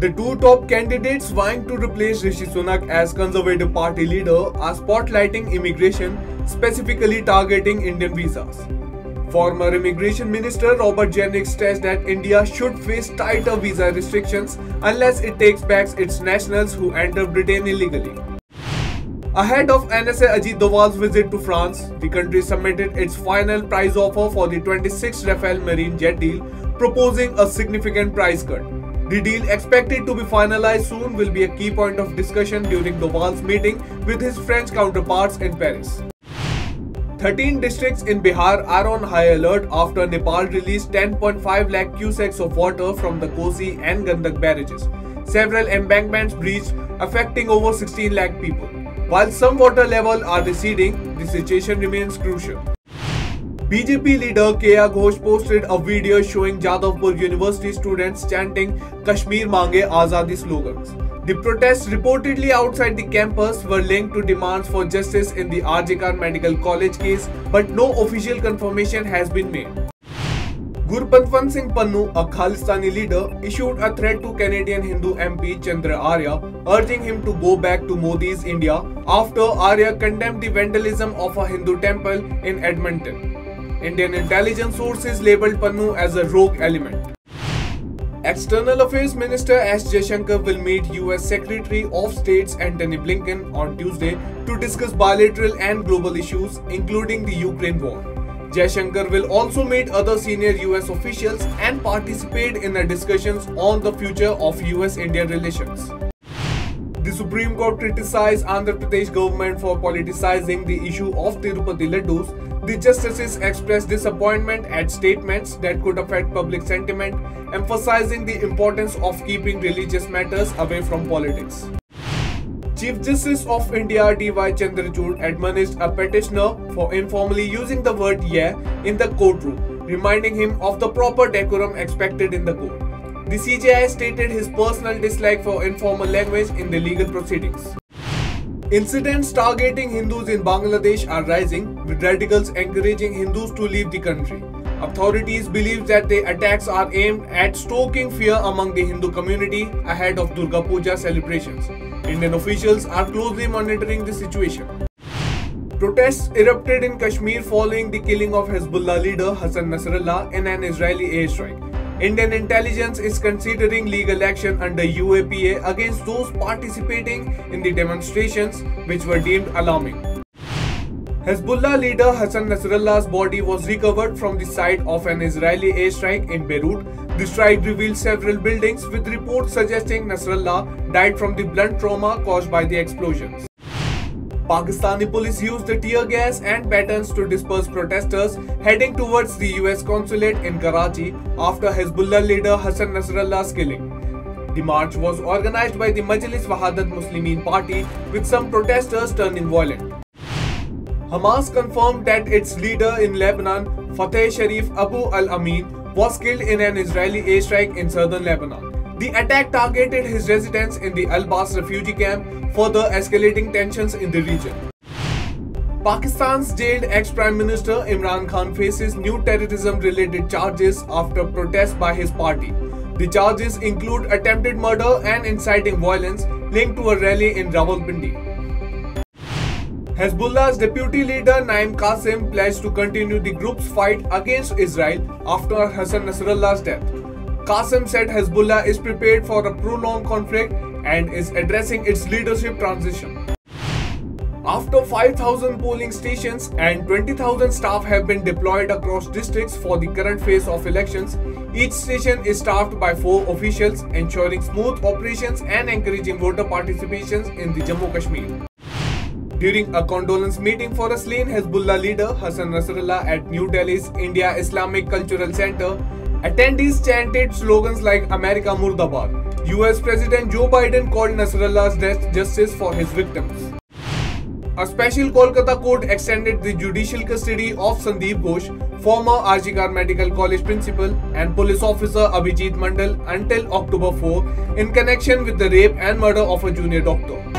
The two top candidates vying to replace Rishi Sunak as Conservative Party leader are spotlighting immigration, specifically targeting Indian visas. Former Immigration Minister Robert Jenrick stressed that India should face tighter visa restrictions unless it takes back its nationals who enter Britain illegally. Ahead of NSA Ajit Doval's visit to France, the country submitted its final price offer for the 26th Rafale Marine jet deal, proposing a significant price cut. The deal, expected to be finalized soon, will be a key point of discussion during Doval's meeting with his French counterparts in Paris. 13 districts in Bihar are on high alert after Nepal released 10.5 lakh cusecs of water from the Kosi and Gandak barrages. Several embankments breached, affecting over 16 lakh people. While some water levels are receding, the situation remains crucial. BJP leader K.A. Ghosh posted a video showing Jadavpur University students chanting Kashmir Mange Azadi slogans. The protests reportedly outside the campus were linked to demands for justice in the R.J. Khan Medical College case, but no official confirmation has been made. Gurpatwant Singh Pannu, a Khalistani leader, issued a threat to Canadian Hindu MP Chandra Arya, urging him to go back to Modi's India after Arya condemned the vandalism of a Hindu temple in Edmonton. Indian intelligence sources labelled Pannu as a rogue element. External Affairs Minister S. Jaishankar will meet US Secretary of State Antony Blinken on Tuesday to discuss bilateral and global issues, including the Ukraine war. Jaishankar will also meet other senior US officials and participate in the discussions on the future of US-India relations. The Supreme Court criticized Andhra Pradesh government for politicizing the issue of Tirupati Laddus. The justices expressed disappointment at statements that could affect public sentiment, emphasizing the importance of keeping religious matters away from politics. Chief Justice of India D.Y. Chandrachud admonished a petitioner for informally using the word "yeah" in the courtroom, reminding him of the proper decorum expected in the court. The CJI stated his personal dislike for informal language in the legal proceedings. Incidents targeting Hindus in Bangladesh are rising, with radicals encouraging Hindus to leave the country. Authorities believe that the attacks are aimed at stoking fear among the Hindu community ahead of Durga Puja celebrations. Indian officials are closely monitoring the situation. Protests erupted in Kashmir following the killing of Hezbollah leader Hassan Nasrallah in an Israeli airstrike. Indian intelligence is considering legal action under UAPA against those participating in the demonstrations, which were deemed alarming. Hezbollah leader Hassan Nasrallah's body was recovered from the site of an Israeli airstrike in Beirut. The strike revealed several buildings, with reports suggesting Nasrallah died from the blunt trauma caused by the explosions. Pakistani police used the tear gas and batons to disperse protesters heading towards the US consulate in Karachi after Hezbollah leader Hassan Nasrallah's killing. The march was organized by the Majlis Wahadat Muslimin party, with some protesters turning violent. Hamas confirmed that its leader in Lebanon, Fateh Sharif Abu al-Amin, was killed in an Israeli airstrike in southern Lebanon. The attack targeted his residence in the Al-Bas refugee camp, further escalating tensions in the region. Pakistan's jailed ex-Prime Minister Imran Khan faces new terrorism-related charges after protests by his party. The charges include attempted murder and inciting violence linked to a rally in Rawalpindi. Hezbollah's deputy leader Naim Qasim pledged to continue the group's fight against Israel after Hassan Nasrallah's death. Qasim said Hezbollah is prepared for a prolonged conflict and is addressing its leadership transition. After 5,000 polling stations and 20,000 staff have been deployed across districts for the current phase of elections, each station is staffed by 4 officials, ensuring smooth operations and encouraging voter participation in the Jammu Kashmir. During a condolence meeting for a slain Hezbollah leader Hassan Nasrallah at New Delhi's India Islamic Cultural Center, attendees chanted slogans like America Murdabad. US President Joe Biden called Nasrallah's death justice for his victims. A special Kolkata court extended the judicial custody of Sandeep Ghosh, former R.J. Khan Medical College principal, and police officer Abhijit Mandal until October 4 in connection with the rape and murder of a junior doctor.